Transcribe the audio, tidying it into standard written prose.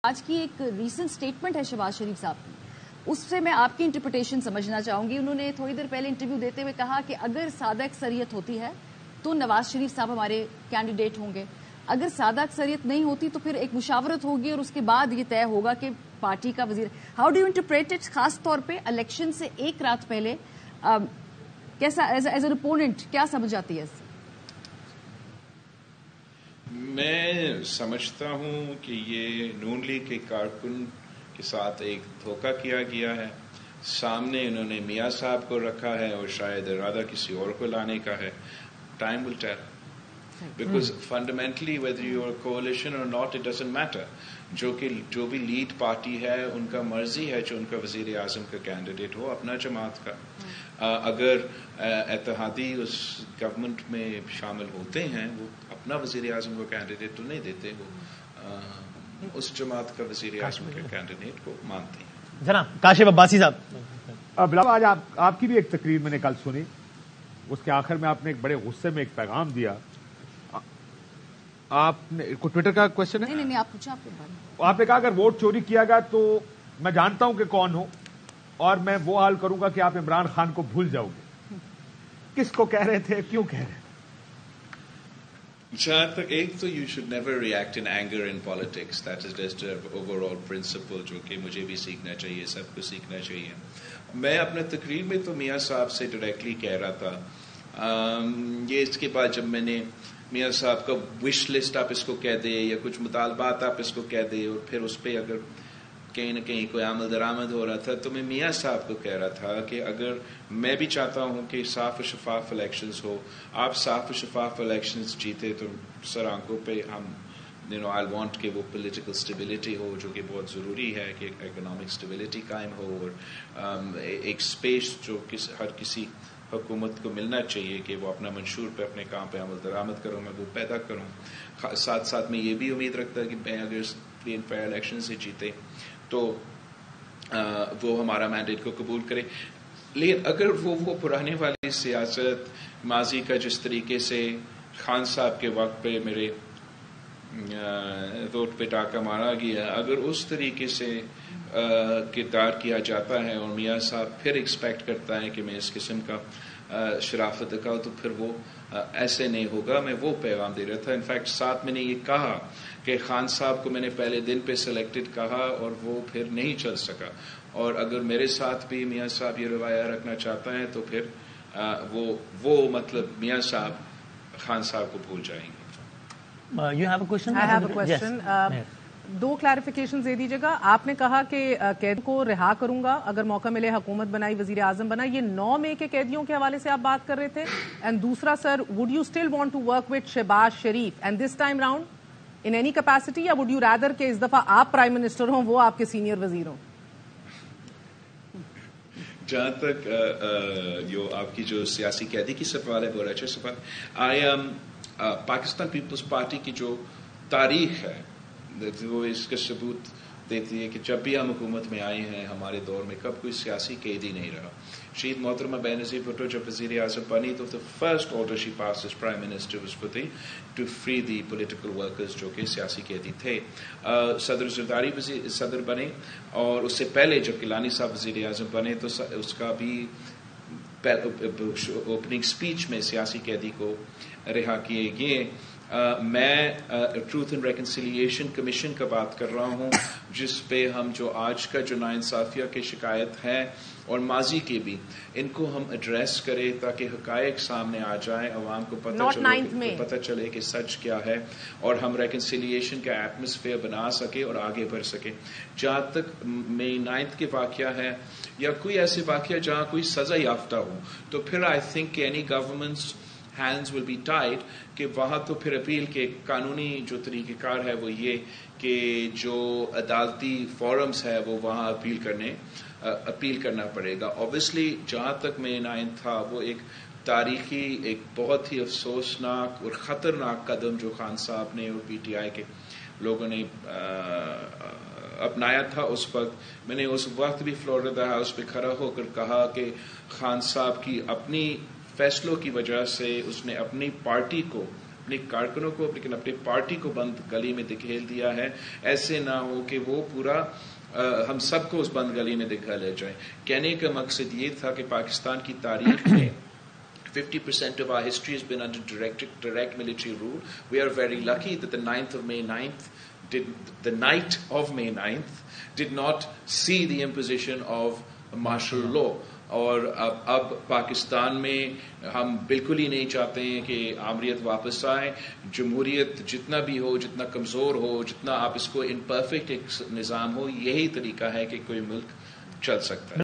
آج کی ایک ریسنٹ سٹیٹمنٹ ہے شہباز شریف صاحب کی، اس سے میں آپ کی انٹرپریٹیشن سمجھنا چاہوں گی. انہوں نے تھوڑی دیر پہلے انٹرویو دیتے ہوئے کہا کہ اگر سادہ اکثریت ہوتی ہے تو نواز شریف صاحب ہمارے کینڈیڈیٹ ہوں گے، اگر سادہ اکثریت نہیں ہوتی تو پھر ایک مشاورت ہوگی اور اس کے بعد یہ طے ہوگا کہ پارٹی کا وزیر. How do you interpret it, خاص طور پہ الیکشن سے ایک رات پہلے کیسا ایز این اپوننٹ کیا سمجھ آتی ہے اس سے؟ میں سمجھتا ہوں کہ یہ نون لیگ کے کارکن کے ساتھ ایک دھوکہ کیا گیا ہے. سامنے انہوں نے میاں صاحب کو رکھا ہے اور شاید ارادہ کسی اور کو لانے کا ہے. Time will tell. Because fundamentally whether you're a coalition or not, it doesn't matter. جو بھی لیڈ پارٹی ہے ان کا مرضی ہے جو ان کا وزیر اعظم کا کینڈیڈیٹ ہو اپنا جماعت کا. اگر اتحادی اس گورنمنٹ میں شامل ہوتے ہیں وہ اپنا وزیر اعظم کو کینڈیڈیٹ تو نہیں دیتے، وہ اس جماعت کا وزیر اعظم کے کینڈیڈیٹ کو مانتے ہیں. جناب کاشف عباسی صاحب، آج آپ کی بھی ایک تقریر میں نے کل سنی، اس کے آخر میں آپ نے ایک بڑے غصے میں ایک پیغام دیا. آپ نے ٹویٹر کا کوشچن ہے؟ نہیں، آپ پوچھا. آپ نے کہا اگر ووٹ چوری کیا گیا تو میں جانتا ہوں کہ کون ہو اور میں وہ حال کروں گا کہ آپ عمران خان کو بھول جاؤ گے. کس کو کہہ رہے تھے، کیوں کہہ رہے ہیں؟ جہاں تک ایک تو you should never react in anger in politics. That is just overall principle جو کہ مجھے بھی سیکھنا چاہیے، سب کو سیکھنا چاہیے. میں اپنے تقریر میں تو میاں صاحب سے ڈائریکٹلی کہہ رہا تھا. یہ اس کے بعد جب میں نے میاں صاحب کا وش لسٹ آپ اس کو کہہ دے یا کچھ مطالبات آپ اس کو کہہ دے اور پھر اس پہ اگر کہیں نہ کہیں کوئی عمل درآمد ہو رہا تھا تو میں میاں صاحب کو کہہ رہا تھا کہ اگر میں بھی چاہتا ہوں کہ صاف و شفاف الیکشنز ہو، آپ صاف و شفاف الیکشنز جیتے تو سر آنکھوں پہ ہم آئی وانٹ کہ وہ پولیٹیکل اسٹیبلٹی ہو جو کہ بہت ضروری ہے کہ اکنامک اسٹیبلٹی قائم ہو اور ایک اسپیس جو ہر کسی حکومت کو ملنا چاہیے کہ وہ اپنا منشور پہ اپنے کام پہ عمل درآمد کروں، میں وہ پیدا کروں. ساتھ ساتھ میں یہ بھی امید رکھتا کہ میں اگر فری اینڈ فیئر الیکشن سے جیتے تو وہ ہمارا مینڈیٹ کو قبول کرے. لیکن اگر وہ پرانے والی سیاست ماضی کا جس طریقے سے خان صاحب کے وقت پہ میرے ووٹ پہ ڈاکہ مارا گیا، اگر اس طریقے سے کردار کیا جاتا ہے اور میاں صاحب پھر ایکسپیکٹ کرتا ہے کہ میں اس قسم کا شرافت دکھاؤں تو پھر وہ ایسے نہیں ہوگا. میں وہ پیغام دے رہا تھا. انفیکٹ ساتھ میں نے یہ کہا کہ خان صاحب کو میں نے پہلے دن پہ سلیکٹڈ کہا اور وہ پھر نہیں چل سکا، اور اگر میرے ساتھ بھی میاں صاحب یہ روایہ رکھنا چاہتا ہے تو پھر وہ مطلب میاں صاحب خان صاحب کو بھول جائیں گے. You have a question? I have a question. دو کلیریفیکیشن دے دیجیے گا. آپ نے کہا کہ قید کو رہا کروں گا اگر موقع ملے، حکومت بنائی، وزیر اعظم بنا، یہ 9 مئی کے قیدیوں کے حوالے سے آپ بات کر رہے تھے. اینڈ دوسرا sir, would you still want to work with Shahbaz Sharif and this time round in any capacity, یا وڈ یو رادر کہ اس دفعہ آپ پرائم منسٹر ہوں، وہ آپ کے سینئر وزیر ہوں؟ جہاں تک آپ کی جو سیاسی قیدی کی سوال ہے، بہت اچھا سوال. پاکستان پیپلز پارٹی کی جو تاریخ ہے وہ اس کا ثبوت دیتی ہے کہ جب بھی ہم حکومت میں آئے ہیں ہمارے دور میں کب کوئی سیاسی قیدی نہیں رہا. شہید محترمہ بینظیر بھٹو جب وزیر اعظم بنی تو the first order she passed as prime minister was for to free the political workers جو کہ سیاسی قیدی تھے. صدر زرداری صدر بنے اور اس سے پہلے جب گیلانی صاحب وزیر اعظم بنے تو اس کا بھی اوپننگ سپیچ میں سیاسی قیدی کو رہا کیے گئے. میں ٹروتھ اینڈ ریکنسیلیشن کمیشن کا بات کر رہا ہوں جس پہ ہم جو آج کا جو ناانصافیہ کی شکایت ہے اور ماضی کے بھی ان کو ہم ایڈریس کریں تاکہ حقائق سامنے آ جائیں، عوام کو پتہ چلے کہ سچ کیا ہے اور ہم ریکنسیلیشن کا ایٹماسفیئر بنا سکے اور آگے بڑھ سکے. جہاں تک مئی 9 کے واقعہ ہے یا کوئی ایسے واقعہ جہاں کوئی سزا یافتہ ہو تو پھر آئی تھنک کہ any governments hands will be tied کہ وہاں تو پھر اپیل کے قانونی جو طریقہ کار ہے وہ یہ کہ جو عدالتی فورمز ہے وہ وہاں اپیل کرنا پڑے گا. Obviously جہاں تک میں 9 تھا وہ ایک تاریخی ایک بہت ہی افسوسناک اور خطرناک قدم جو خان صاحب نے اور پی ٹی آئی کے لوگوں نے اپنایا تھا. اس وقت میں نے اس وقت بھی فلوریڈا ہاؤس پہ کھڑا ہو کر کہا کہ خان صاحب کی اپنی فیصلوں کی وجہ سے اس نے اپنی پارٹی کو اپنے کارکنوں کو لیکن اپنی پارٹی کو بند گلی میں دھکیل دیا ہے. ایسے نہ ہو کہ وہ پورا ہم سب کو اس بند گلی میں دکھا لے جائیں. کہنے کا مقصد یہ تھا کہ پاکستان کی تاریخ میں 50% of our history has been under direct military rule. We are very lucky that the night of May 9th did not see the imposition of martial law. اور اب پاکستان میں ہم بالکل ہی نہیں چاہتے ہیں کہ آمریت واپس آئے. جمہوریت جتنا بھی ہو، جتنا کمزور ہو، جتنا آپ اس کو امپرفیکٹ ایک نظام ہو، یہی طریقہ ہے کہ کوئی ملک چل سکتا ہے.